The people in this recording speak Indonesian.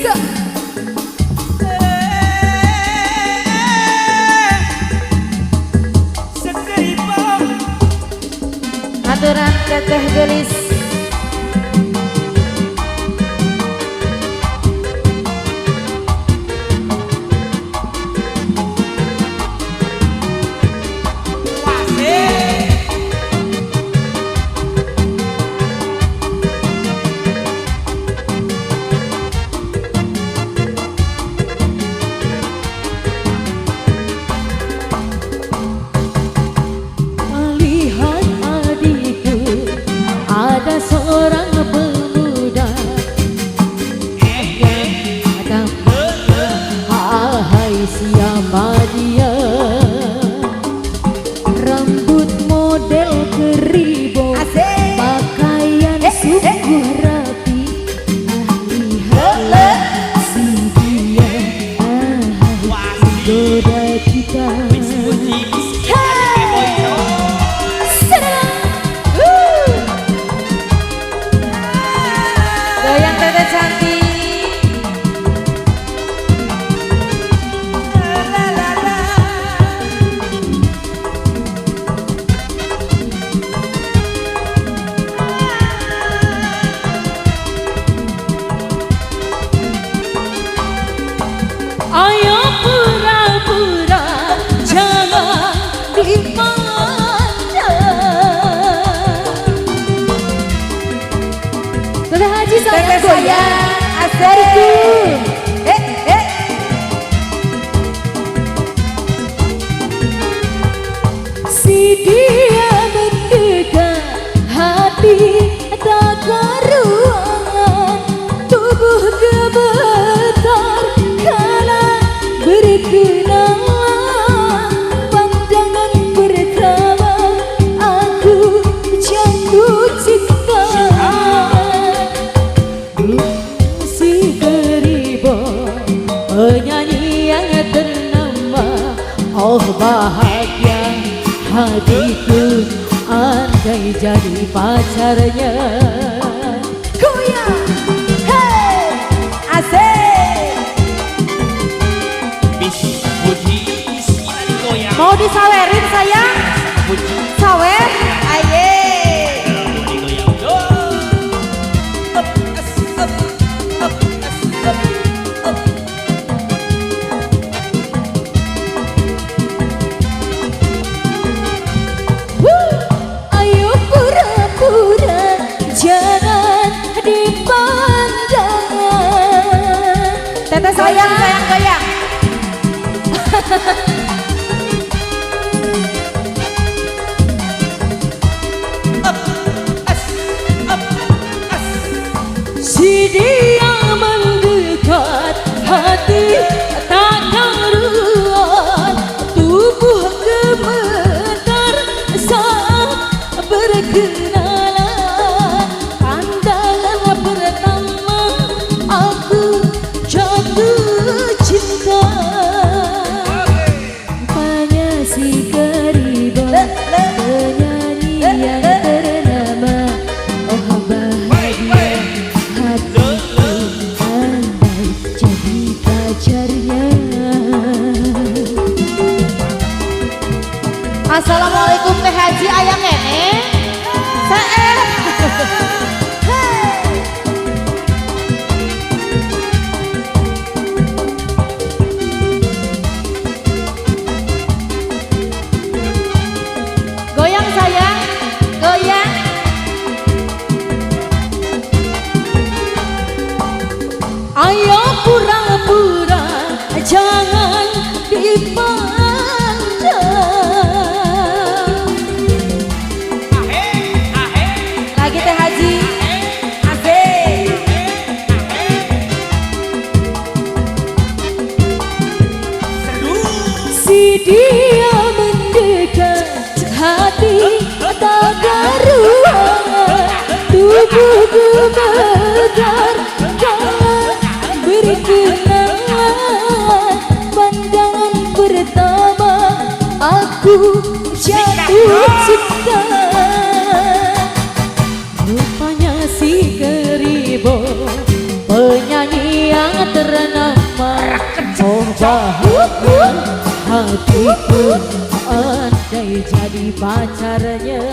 Siska. Aturan teteh gelis. Ada seorang pemuda yang hai siapa dia, rambut model keribo, pakaian sungguh rapi, lihatlah si dia menggoda kita. Goyang teteh cantik. Ayo pura-pura jangan dipandang. Teteh Haji saya goyang. Asik. Si dia mendekat hati tak karuan, tubuh gemetar kala berkenalan, pandangan pertama aku jatuh cinta. Si Keribo penyanyi yang ternama, oh bahagia hatiku andai jadi pacarnya. Goyang, hey, asik. Mau disawerin sayang? Sawer, aye. Ayo pura-pura jangan dipandang. Teteh sayang goyang. Si dia mendekat hati tak karuan, tubuh gemetar saat berkenalan, pandangan pertama aku jatuh cinta. Rupanya si Keribo penyanyi yang ternama, oh bahagia hatiku andai jadi pacarnya. Assalamualaikum Teh Haji aya kene. Sae. Goyang sayang, goyang. Ayo pura-pura jangan dipandang. Lagi Teh Haji. Asik. Si dia mendekat hati tak karuan, tubuh gemetar kala berkenalan, pandangan pertama aku jatuh cinta. Rupanya si Keribo penyanyi yang Oh bahagia hatiku andai jadi pacarnya.